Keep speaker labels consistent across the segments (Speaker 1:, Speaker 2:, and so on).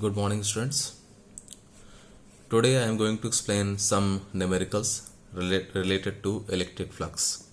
Speaker 1: Good morning, students. Today I am going to explain some numericals related to electric flux.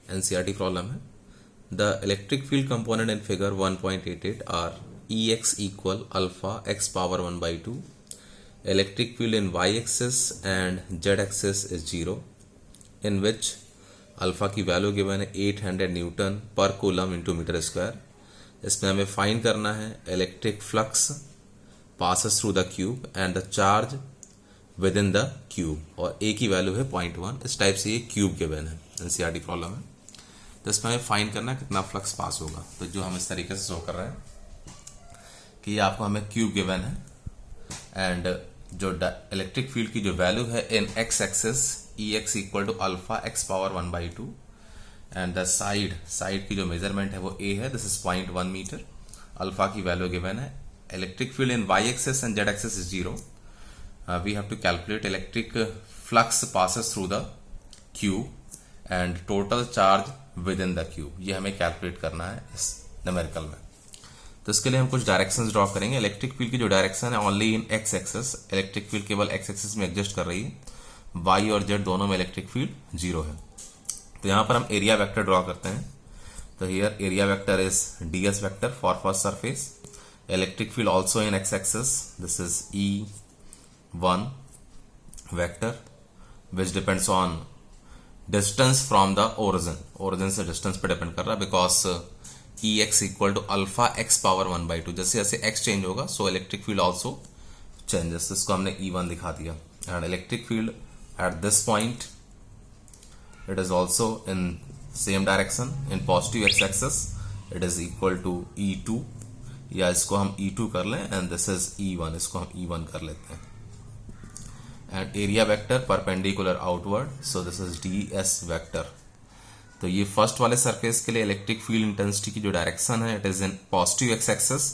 Speaker 1: NCERT problem है. The electric field component in figure 1.88 are Ex equal alpha x power 1 by 2. Electric field in y-axis and z-axis is 0, in which alpha की value given है 800 Newton per coulomb into metre square. इसमें हमें find करना है electric flux passes through the cube and the charge within the cube और a की value है 0.1. इस टाइप से ये क्यूब गिवन है, एनसीईआरटी प्रॉब्लम है. तो इसमें हमें फाइंड करना है कितना फ्लक्स पास होगा. तो जो हम इस तरीके से शो कर रहे हैं कि आपको हमें क्यूब गिवन है एंड जो इलेक्ट्रिक फील्ड की जो वैल्यू है in X axis E X equal to alpha x power 1 by 2 and the side की जो मेजरमेंट है वो a है, दिस इज 0.1 मीटर. अल्फा की वैल्यू गिवन है. Electric field in y-axis and z-axis is 0. We have to calculate electric flux passes through the cube and total charge within the cube. ये हमें calculate करना है इस numerical में. तो इसके लिए हम कुछ डायरेक्शंस ड्रॉ करेंगे. इलेक्ट्रिक फील्ड की जो डायरेक्शन है only in X axis, electric field केवल एक्स एक्सिस में एग्जिस्ट कर रही है. वाई और जेड दोनों में इलेक्ट्रिक फील्ड 0 है. तो यहाँ पर हम एरिया वेक्टर ड्रॉ करते हैं. तो here area vector is ds vector for first surface. Electric field also in x-axis, this is E1 vector which depends on distance from the origin से distance पे depend कर रहा है because Ex equal to alpha x power 1 by 2. जैसे जैसे x change होगा so electric field also changes. इसको हमने E1 दिखा दिया. And electric field at this point it is also in same direction in positive x-axis, it is equal to E2 या इसको हम E2 कर लें एंड दिस इज E1, इसको हम E1 कर लेते हैं. And area vector perpendicular outward, so this is ds vector. तो ये फर्स्ट वाले सरफेस के लिए इलेक्ट्रिक फील्ड इंटेंसिटी की जो डायरेक्शन है it is in positive x axis,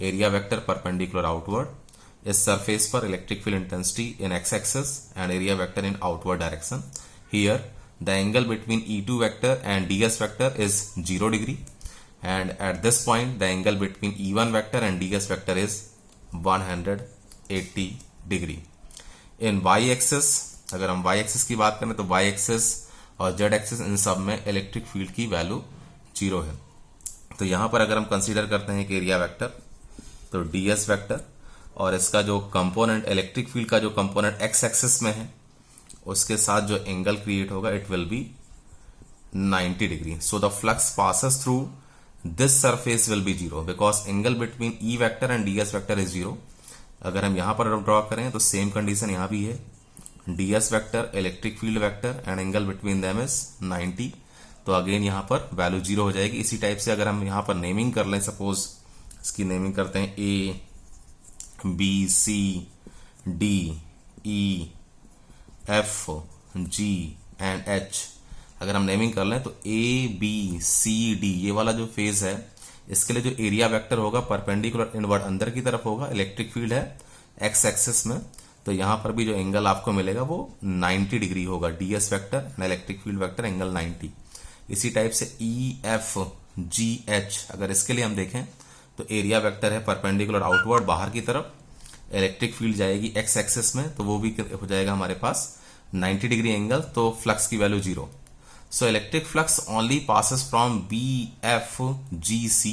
Speaker 1: area vector perpendicular outward. इस सरफेस पर electric field intensity in X axis and area vector in outward direction. Here the angle between E2 vector and ds vector is 0 degree. And at this point the angle between E1 vector and ds vector is 180 degree. In y-axis, अगर हम y-axis की बात करें तो y-axis और z-axis इन सब में electric field की वैल्यू 0 है. तो यहां पर अगर हम कंसीडर करते हैं कि एरिया वेक्टर तो ds वेक्टर और इसका जो कंपोनेंट इलेक्ट्रिक फील्ड का जो कंपोनेंट x एक्सिस में है उसके साथ जो एंगल क्रिएट होगा it will B 90 degree. So the flux passes through this surface will be 0 because angle between E vector and ds vector is 0. अगर हम यहां पर ड्रॉ करें तो सेम कंडीशन यहां भी है. ds vector electric field vector and angle between them is 90. तो अगेन यहां पर वैल्यू 0 हो जाएगी. इसी टाइप से अगर हम यहां पर नेमिंग कर लें, सपोज इसकी नेमिंग करते हैं A B C D E F G and H. अगर हम नेमिंग कर लें तो A B C D ये वाला जो फेज है इसके लिए जो एरिया वेक्टर होगा परपेंडिकुलर इनवर्ड अंदर की तरफ होगा. इलेक्ट्रिक फील्ड है एक्स एक्सिस में, तो यहां पर भी जो एंगल आपको मिलेगा वो 90 डिग्री होगा. ds vector and electric field vector angle 90. इसी टाइप से E F G H अगर इसके लिए हम देखें तो एरिया वेक्टर है परपेंडिकुलर आउटवर्ड बाहर की तरफ, इलेक्ट्रिक फील्ड जाएगी एक्स एक्सिस में तो वो भी हो जाएगा हमारे पास 90 डिग्री एंगल. तो फ्लक्स की value 0. So electric flux only passes from BFGC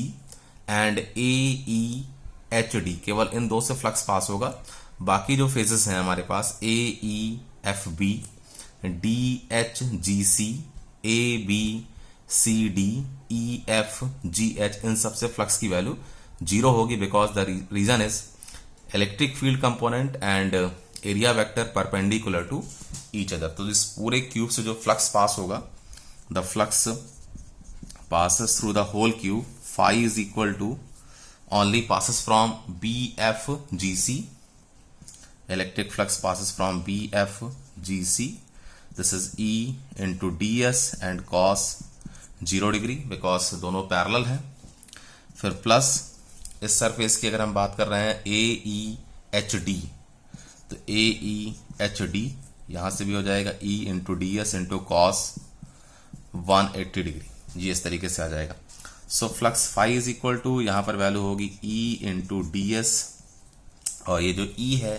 Speaker 1: and AEHD. केवल इन दो से फ्लक्स पास होगा. बाकी जो फेजेस हैं हमारे पास AEFB, DHGC, ABCD, EFGH इन सब से फ्लक्स की वैल्यू 0 होगी because the reason is electric field component and area vector perpendicular to each other. तो इस पूरे क्यूब से जो फ्लक्स पास होगा the flux passes through the whole cube. Phi is equal to only passes from BFGC. Electric flux passes from BFGC. This is E into ds and cos 0 degree because दोनों parallel हैं. फिर plus इस surface की अगर हम बात कर रहे हैं AEHD तो AEHD यहां से भी हो जाएगा E into ds into cos 180 degree. ये इस तरीके से आ जाएगा. So flux phi is equal to यहां पर वैल्यू होगी E इंटू ds और ये जो ई है,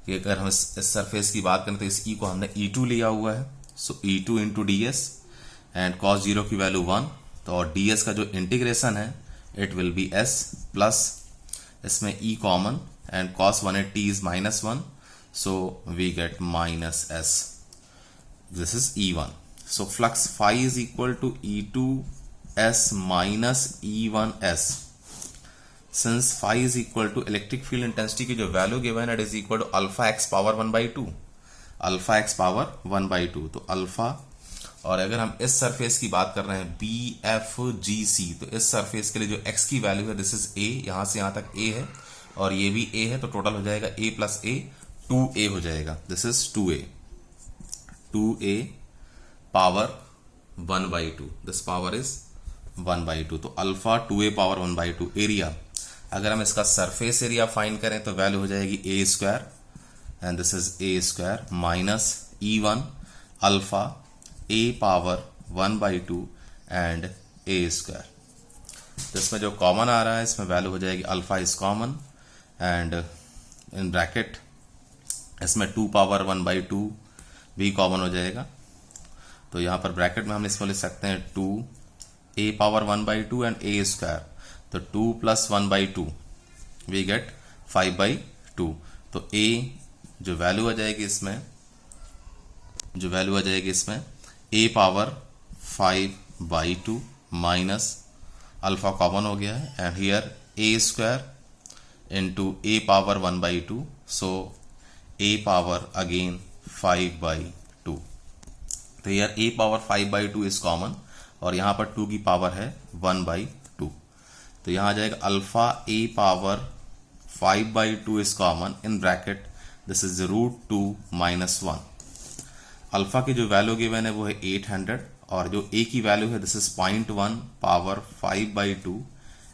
Speaker 1: कि अगर हम इस सरफेस की बात करें तो इस ई को हमने E2 लिया हुआ है, सो E2 into D S, and cos 0 की वैल्यू 1, तो और ds का जो इंटीग्रेशन है it will be s plus इसमें e common and cos 180 is -1, so we get -s, this is E1. So flux phi is equal to E2s minus E1s. Since phi is equal to electric field intensity की जो value given है it is equal to alpha x power 1/2, alpha x power 1/2, तो alpha, और अगर हम इस surface की बात कर रहे हैं BFGC, तो इस सरफेस के लिए जो x की वैल्यू है दिस इज a, यहां से यहां तक a है और ये भी a है, तो टोटल हो जाएगा a प्लस a 2a हो जाएगा, this is 2a power 1/2, this power is 1/2, तो अल्फा 2a पावर 1/2 एरिया. अगर हम इसका सरफेस एरिया फाइंड करें तो वैल्यू हो जाएगी a square, and this is a square minus E1 alpha a power 1/2 and a square. तो इसमें जो कॉमन आ रहा है इसमें वैल्यू हो जाएगी alpha is common, and in bracket इसमें 2 पावर 1/2 भी कॉमन हो जाएगा, तो यहाँ पर ब्रैकेट में हम इसको लिख सकते हैं 2a power 1/2 and a square, तो 2 प्लस 1/2 वी गेट 5/2, तो a जो वैल्यू आ जाएगी इसमें a power 5/2 minus alpha common हो गया है, and here a square into a power 1/2, so a power again 5/2, तो here a power 5/2 is common, और यहाँ पर 2 की पावर है 1/2, तो यहाँ आ जाएगा alpha a power 5/2 is common, in bracket this is √2 minus 1. Alpha की जो वैल्यू गिवन है वो है 800, और जो a की वैल्यू है this is 0.1 power 5/2,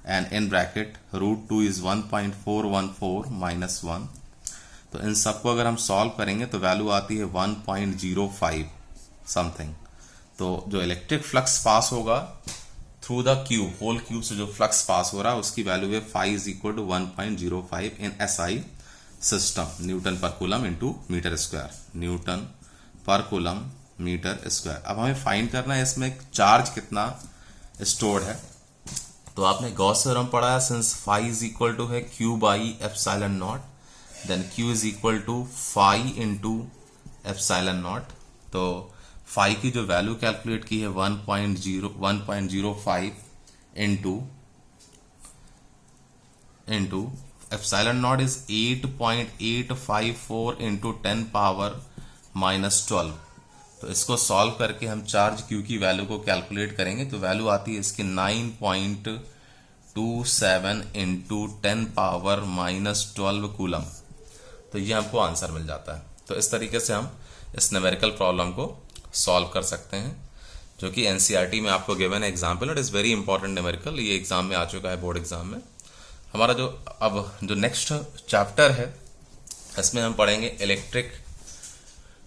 Speaker 1: and in bracket √2 is 1.414 minus 1. तो इन सबको अगर हम सॉल्व करेंगे तो वैल्यू आती है 1.05 समथिंग. तो जो इलेक्ट्रिक फ्लक्स पास होगा through the cube, whole cube से जो फ्लक्स पास हो रहा है उसकी वैल्यू है phi is equal to 1.05 in SI system, newton per coulomb into metre square, newton per coulomb metre square. अब हमें फाइंड करना है इसमें चार्ज कितना स्टोर्ड है. तो आपने गॉस थ्योरम पढ़ा है, since phi is equal to है q by epsilon naught, then q is equal to phi into epsilon naught. तो phi की जो वैल्यू कैलकुलेट की है 1.05 into epsilon naught is 8.854 into 10 power minus 12. तो इसको सॉल्व करके हम चार्ज Q की वैल्यू को कैलकुलेट करेंगे तो वैल्यू आती है इसकी 9.27 इंटू 10 पावर माइनस 12 कूलम. तो ये हमको आंसर मिल जाता है. तो इस तरीके से हम इस न्यूमेरिकल प्रॉब्लम को सॉल्व कर सकते हैं, जो कि एनसीईआरटी में आपको गिवन है example. It is very important numerical, ये एग्जाम में आ चुका है, बोर्ड एग्जाम में. हमारा जो नेक्स्ट चैप्टर है इसमें हम पढ़ेंगे इलेक्ट्रिक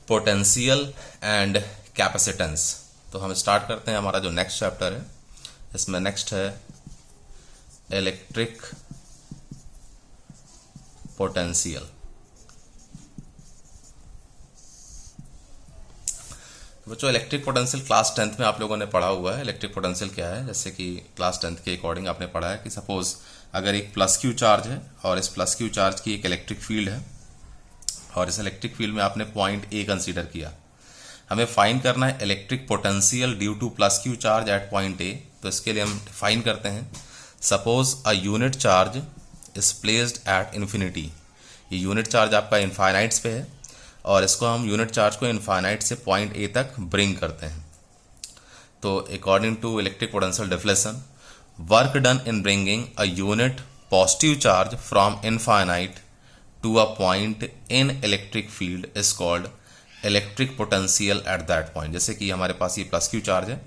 Speaker 1: पोटेंशियल एंड कैपेसिटेंस. तो हम स्टार्ट करते हैं. हमारा जो नेक्स्ट चैप्टर है इसमें नेक्स्ट है इलेक्ट्रिक पोटेंशियल. बच्चों इलेक्ट्रिक पोटेंशियल क्लास 10th में आप लोगों ने पढ़ा हुआ है. इलेक्ट्रिक पोटेंशियल क्या है, जैसे कि क्लास 10th के अकॉर्डिंग आपने पढ़ा है कि सपोज अगर एक प्लस क्यू चार्ज है और इस प्लस क्यू चार्ज की एक इलेक्ट्रिक फील्ड है, और इस इलेक्ट्रिक फील्ड में आपने पॉइंट ए कंसीडर किया. हमें फाइंड करना है electric potential due to plus Q charge at point A. तो इसके लिए हम डिफाइन करते हैं, suppose a unit charge is placed at infinity. ये यूनिट चार्ज आपका इनफाइनाइट्स पे है और इसको हम यूनिट चार्ज को इनफाइनाइट से पॉइंट ए तक ब्रिंग करते हैं. तो according to electric potential definition, work done in bringing a unit positive charge from infinite to a point in electric field is called electric potential at that point. जैसे कि हमारे पास ये plus Q charge है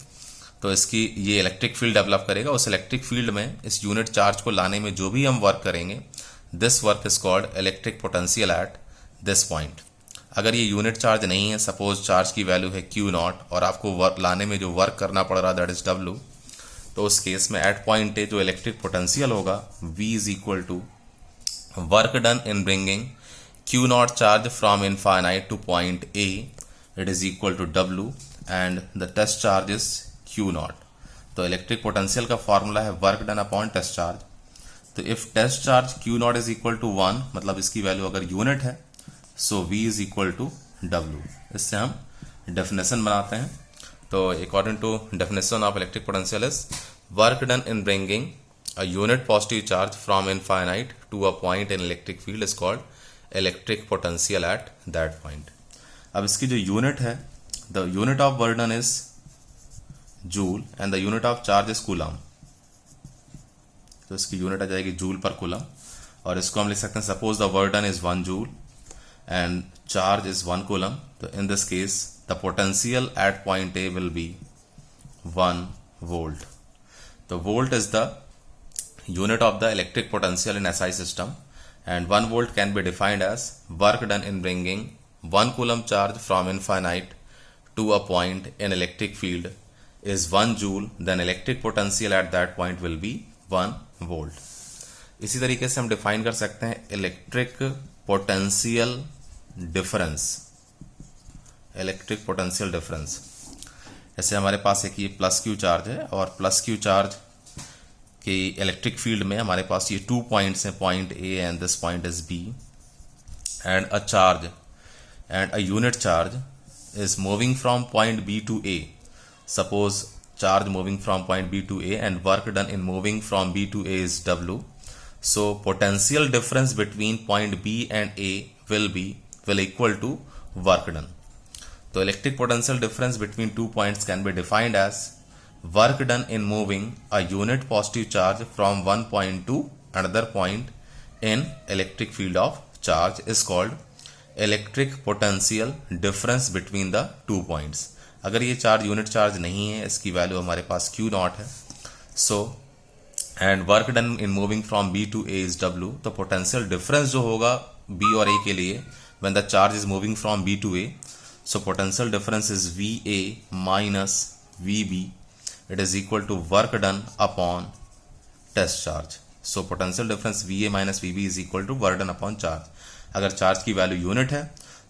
Speaker 1: तो इसकी ये electric field develop करेगा. उस इलेक्ट्रिक फील्ड में इस यूनिट चार्ज को लाने में जो भी हम वर्क करेंगे, this work is called electric potential at this point. अगर ये यूनिट चार्ज नहीं है, सपोज चार्ज की वैल्यू है Q नॉट और आपको वर्क लाने में जो वर्क करना पड़ रहा दैट इज W, तो उस केस में एट पॉइंट ए जो इलेक्ट्रिक पोटेंशियल होगा V is equal to work done in bringing q naught charge from infinite to point A, it is equal to W, and the test charge is q naught. तो electric potential का formula है work done upon test charge. So if test charge q naught is equal to 1, मतलब इसकी वैल्यू अगर unit है, so v is equal to w. इससे हम डेफिनेशन बनाते हैं. तो according to definition of electric potential is work done in bringing a unit positive charge from infinite to a point in electric field is called electric potential at that point. अब इसकी जो unit है, the unit of work done is joule and the unit of charge is coulomb. तो इसकी unit आ जाएगी joule पर coulomb, और इसको हम लिख सकते हैं suppose the work done is 1 joule and charge is 1 coulomb. तो in this case the potential at point A will be 1 volt. तो volt is the unit of the electric potential in SI system, and 1 volt can be defined as work done in bringing 1 coulomb charge from infinite to a point in electric field is 1 joule, then electric potential at that point will be 1 volt. इसी तरीके से हम define कर सकते हैं electric potential difference. Electric potential difference जैसे हमारे पास एक ये प्लस क्यू चार्ज है, और प्लस क्यू चार्ज कि इलेक्ट्रिक फील्ड में हमारे पास ये 2 पॉइंट्स हैं, point a and this point is b, and a charge and a unit charge is moving from point b to a. Suppose charge moving from point b to a and work done in moving from b to a is W. So potential difference between point b and a will equal to work done. तो electric potential difference between 2 points can be defined as work done in moving a unit positive charge from one point to another point in electric field of charge is called electric potential difference between the 2 points. अगर ये charge unit charge नहीं है, इसकी value हमारे पास q not है. So and work done in moving from b to a is W. तो potential difference जो होगा b और a के लिए when the charge is moving from b to a, so potential difference is VA minus VB. It is equal to work done upon test charge. So potential difference VA minus VB is equal to work done upon charge. अगर charge की value unit है,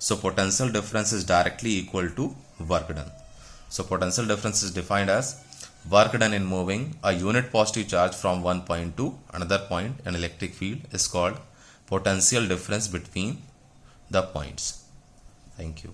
Speaker 1: so potential difference is directly equal to work done. So potential difference is defined as work done in moving a unit positive charge from one point to another point in electric field is called potential difference between the points. Thank you.